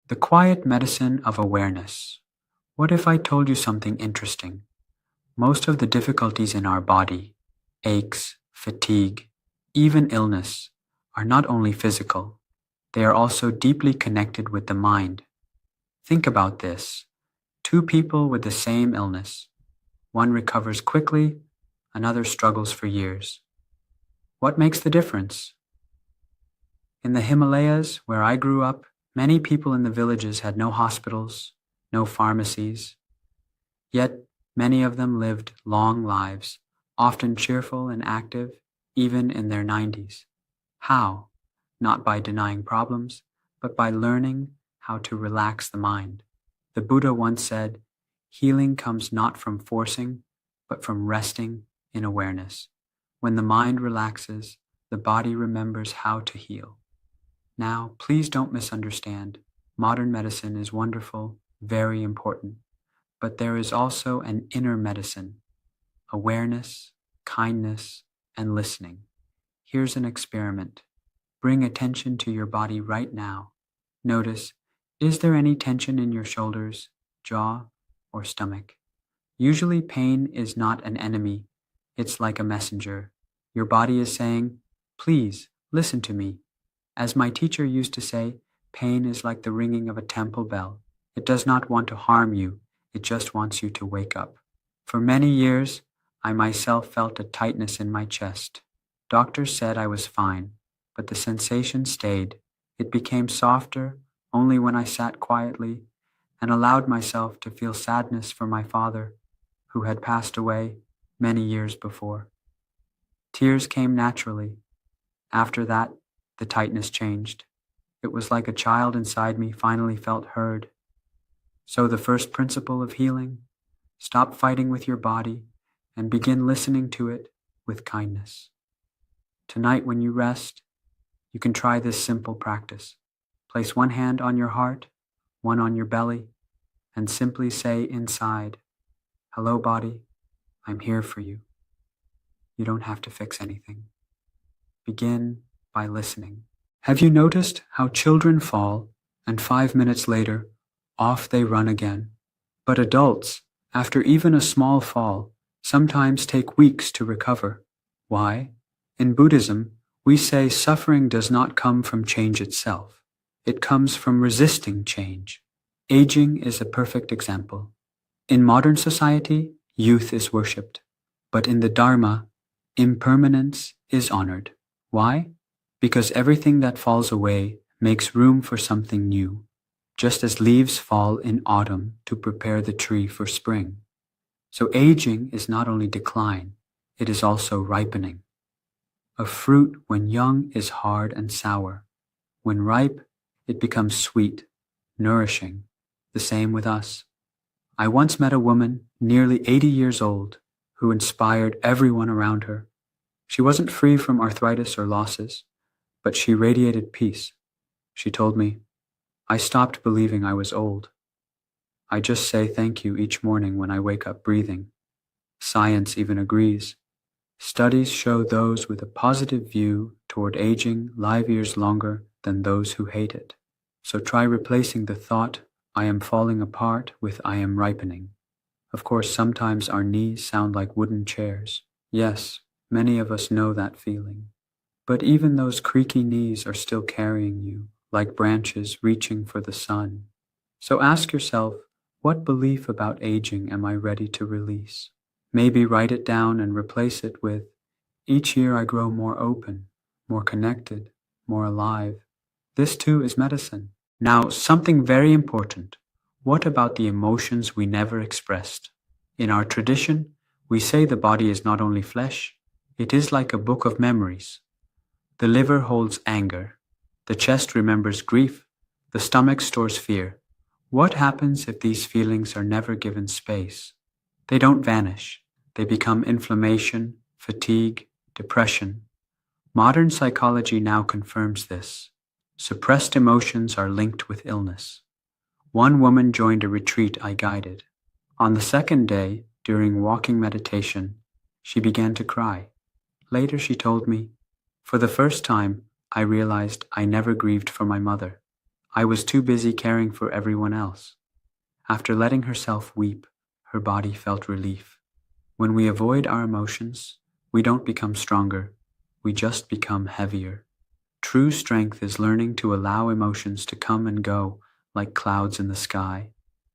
The quiet medicine of awareness. What if I told you something interesting? Most of the difficulties in our body, aches, fatigue, even illness, are not only physical, they are also deeply connected with the mind. Think about this. Two people with the same illness. One recovers quickly, another struggles for years. What makes the difference? In the Himalayas, where I grew up, many people in the villages had no hospitals, no pharmacies. Yet many of them lived long lives, often cheerful and active, even in their 90s. How? Not by denying problems, but by learning how to relax the mind. The Buddha once said, "Healing comes not from forcing, but from resting in awareness." When the mind relaxes, the body remembers how to heal. Now, please don't misunderstand. Modern medicine is wonderful, very important, but there is also an inner medicine: awareness, kindness, and listening. Here's an experiment. Bring attention to your body right now. Notice, is there any tension in your shoulders, jaw, or stomach? Usually pain is not an enemy. It's like a messenger. Your body is saying, "Please, listen to me." As my teacher used to say, pain is like the ringing of a temple bell. It does not want to harm you. It just wants you to wake up. For many years, I myself felt a tightness in my chest. Doctors said I was fine, but the sensation stayed. It became softer only when I sat quietly and allowed myself to feel sadness for my father, who had passed away many years before. Tears came naturally. After that, the tightness changed. It was like a child inside me finally felt heard. So the first principle of healing: stop fighting with your body and begin listening to it with kindness. Tonight when you rest, you can try this simple practice. Place one hand on your heart, one on your belly, and simply say inside, "Hello, body, I'm here for you." You don't have to fix anything. Begin by listening. Have you noticed how children fall and 5 minutes later, off they run again? But adults, after even a small fall, sometimes take weeks to recover. Why? In Buddhism, we say suffering does not come from change itself. It comes from resisting change. Aging is a perfect example. In modern society, youth is worshipped. But in the Dharma, impermanence is honored. Why? Because everything that falls away makes room for something new, just as leaves fall in autumn to prepare the tree for spring. So aging is not only decline, it is also ripening. A fruit when young is hard and sour. When ripe, it becomes sweet, nourishing. The same with us. I once met a woman, nearly 80 years old, who inspired everyone around her. She wasn't free from arthritis or losses, but she radiated peace. She told me, "I stopped believing I was old. I just say thank you each morning when I wake up breathing." Science even agrees. Studies show those with a positive view toward aging live years longer than those who hate it. So try replacing the thought, "I am falling apart," with "I am ripening." Of course, sometimes our knees sound like wooden chairs. Yes, many of us know that feeling. But even those creaky knees are still carrying you, like branches reaching for the sun. So ask yourself, what belief about aging am I ready to release? Maybe write it down and replace it with, "Each year I grow more open, more connected, more alive." This too is medicine. Now, something very important. What about the emotions we never expressed? In our tradition, we say the body is not only flesh, it is like a book of memories. The liver holds anger. The chest remembers grief. The stomach stores fear. What happens if these feelings are never given space? They don't vanish. They become inflammation, fatigue, depression. Modern psychology now confirms this. Suppressed emotions are linked with illness. One woman joined a retreat I guided. On the second day, during walking meditation, she began to cry. Later she told me, "For the first time, I realized I never grieved for my mother. I was too busy caring for everyone else. After letting herself weep, her body felt relief. When we avoid our emotions, we don't become stronger, we just become heavier. True strength is learning to allow emotions to come and go like clouds in the sky.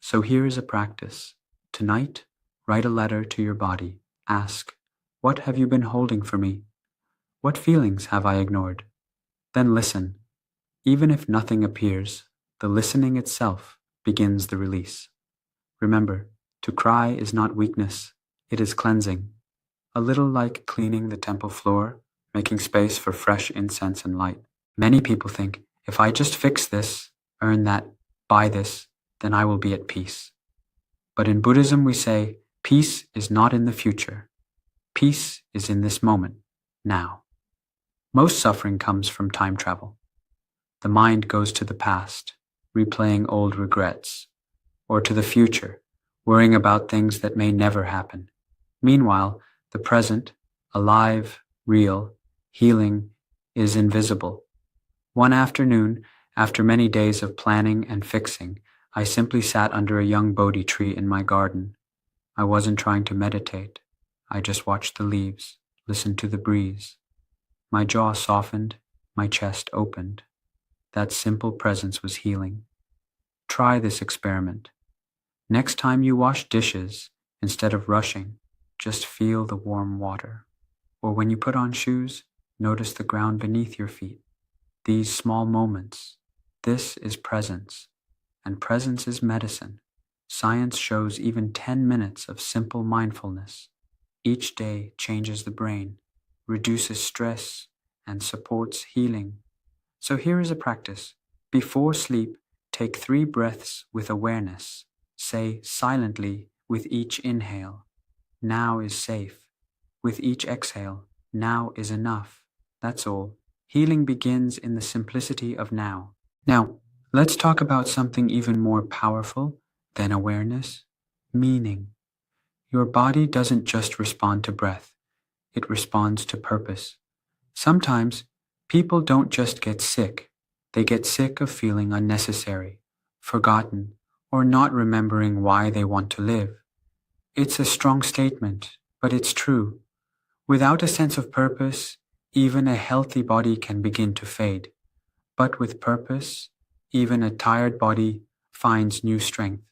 So here is a practice. Tonight, write a letter to your body. Ask, what have you been holding for me? What feelings have I ignored? Then listen. Even if nothing appears, the listening itself begins the release. Remember, to cry is not weakness, it is cleansing. A little like cleaning the temple floor, making space for fresh incense and light. Many people think, if I just fix this, earn that, buy this, then I will be at peace. But in Buddhism we say, peace is not in the future. Peace is in this moment, now. Most suffering comes from time travel. The mind goes to the past, replaying old regrets, or to the future, worrying about things that may never happen. Meanwhile, the present, alive, real, healing, is invisible. One afternoon, after many days of planning and fixing, I simply sat under a young Bodhi tree in my garden. I wasn't trying to meditate. I just watched the leaves, listened to the breeze. My jaw softened, my chest opened. That simple presence was healing. Try this experiment. Next time you wash dishes, instead of rushing, just feel the warm water. Or when you put on shoes, notice the ground beneath your feet. These small moments, this is presence, and presence is medicine. Science shows even 10 minutes of simple mindfulness each day changes the brain, reduces stress, and supports healing. So here is a practice. Before sleep, take 3 breaths with awareness. Say silently with each inhale, now is safe. With each exhale, now is enough. That's all. Healing begins in the simplicity of now. Now, let's talk about something even more powerful than awareness, meaning. Your body doesn't just respond to breath, it responds to purpose. Sometimes, people don't just get sick, they get sick of feeling unnecessary, forgotten, or not remembering why they want to live. It's a strong statement, but it's true. Without a sense of purpose, even a healthy body can begin to fade. But with purpose, even a tired body finds new strength.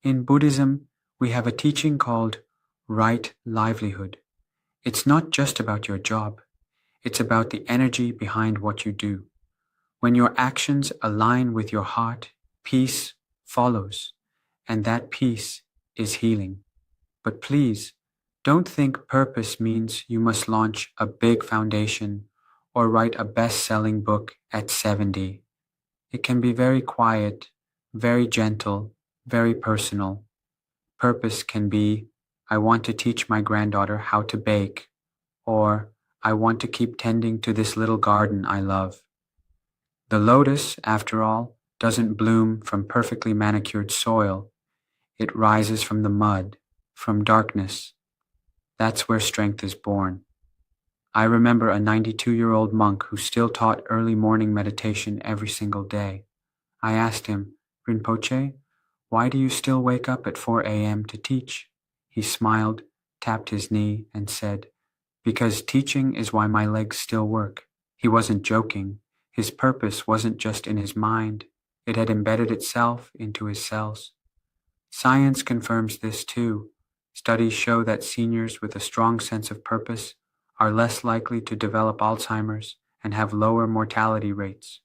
In Buddhism, we have a teaching called right livelihood. It's not just about your job. It's about the energy behind what you do. When your actions align with your heart, peace follows, and that peace is healing. But please, don't think purpose means you must launch a big foundation or write a best-selling book at 70. It can be very quiet, very gentle, very personal. Purpose can be, I want to teach my granddaughter how to bake, or I want to keep tending to this little garden I love. The lotus, after all, doesn't bloom from perfectly manicured soil. It rises from the mud, from darkness. That's where strength is born. I remember a 92-year-old monk who still taught early morning meditation every single day. I asked him, Rinpoche, why do you still wake up at 4 a.m. to teach? He smiled, tapped his knee, and said, because teaching is why my legs still work. He wasn't joking. His purpose wasn't just in his mind. It had embedded itself into his cells. Science confirms this too. Studies show that seniors with a strong sense of purpose are less likely to develop Alzheimer's and have lower mortality rates.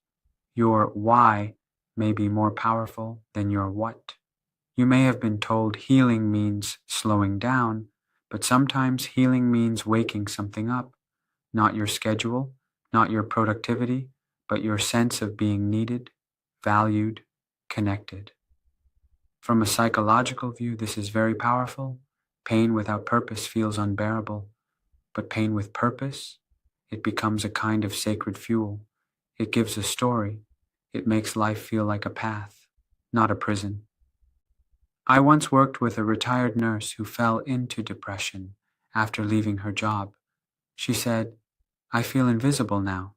Your why may be more powerful than your what. You may have been told healing means slowing down, but sometimes healing means waking something up. Not your schedule, not your productivity, but your sense of being needed, valued, connected. From a psychological view, this is very powerful. Pain without purpose feels unbearable, but pain with purpose, it becomes a kind of sacred fuel. It gives a story. It makes life feel like a path, not a prison. I once worked with a retired nurse who fell into depression after leaving her job. She said, I feel invisible now.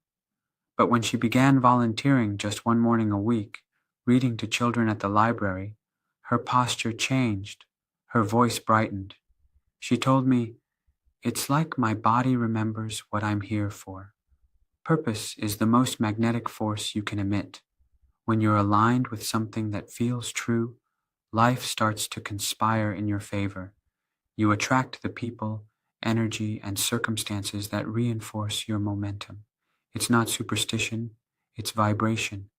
But when she began volunteering just one morning a week, reading to children at the library, her posture changed, her voice brightened. She told me, "It's like my body remembers what I'm here for." Purpose is the most magnetic force you can emit. When you're aligned with something that feels true, life starts to conspire in your favor. You attract the people, energy, and circumstances that reinforce your momentum. It's not superstition, it's vibration,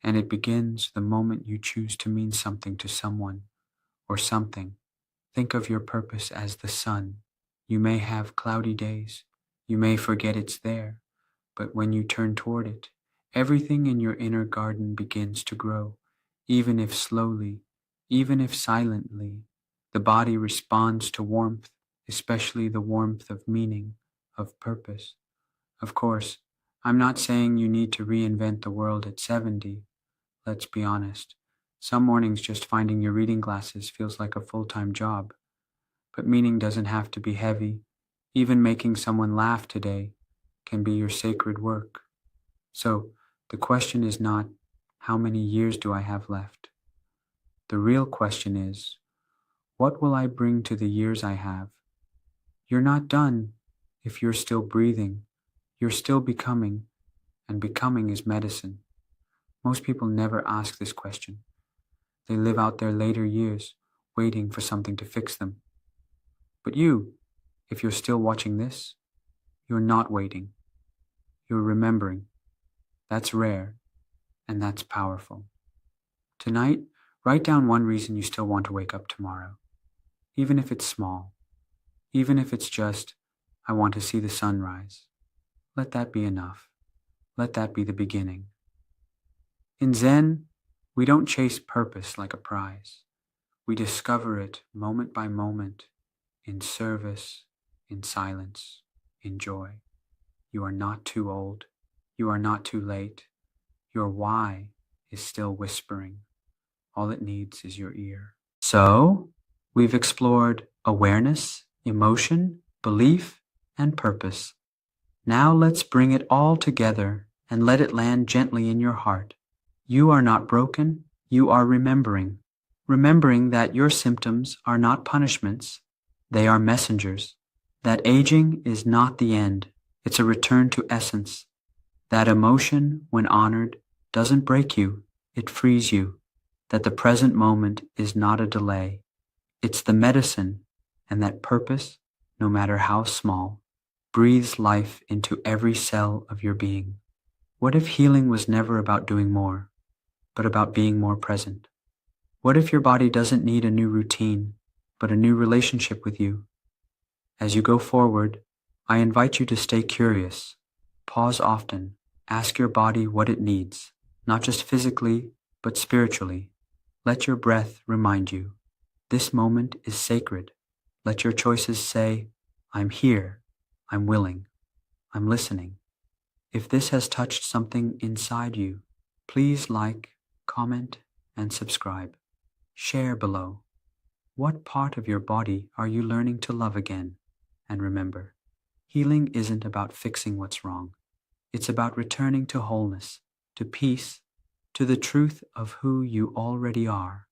and it begins the moment you choose to mean something to someone or something. Think of your purpose as the sun. You may have cloudy days, you may forget it's there, but when you turn toward it, everything in your inner garden begins to grow, even if slowly, even if silently. The body responds to warmth, especially the warmth of meaning, of purpose. Of course, I'm not saying you need to reinvent the world at 70. Let's be honest. Some mornings just finding your reading glasses feels like a full-time job. But meaning doesn't have to be heavy. Even making someone laugh today can be your sacred work. So the question is not, how many years do I have left? The real question is, what will I bring to the years I have? You're not done if you're still breathing. You're still becoming, and becoming is medicine. Most people never ask this question. They live out their later years waiting for something to fix them. But you, if you're still watching this, you're not waiting. You're remembering. That's rare, and that's powerful. Tonight, write down one reason you still want to wake up tomorrow. Even if it's small. Even if it's just, I want to see the sunrise. Let that be enough. Let that be the beginning. In Zen, we don't chase purpose like a prize. We discover it moment by moment, in service, in silence, in joy. You are not too old. You are not too late. Your why is still whispering. All it needs is your ear. So, we've explored awareness, emotion, belief, and purpose. Now let's bring it all together and let it land gently in your heart. You are not broken. You are remembering. Remembering that your symptoms are not punishments. They are messengers. That aging is not the end. It's a return to essence. That emotion, when honored, doesn't break you. It frees you. That the present moment is not a delay. It's the medicine, and that purpose, no matter how small, breathes life into every cell of your being. What if healing was never about doing more, but about being more present? What if your body doesn't need a new routine, but a new relationship with you? As you go forward, I invite you to stay curious. Pause often. Ask your body what it needs, not just physically, but spiritually. Let your breath remind you. This moment is sacred. Let your choices say, I'm here, I'm willing, I'm listening. If this has touched something inside you, please like, comment, and subscribe. Share below. What part of your body are you learning to love again? And remember, healing isn't about fixing what's wrong. It's about returning to wholeness, to peace, to the truth of who you already are.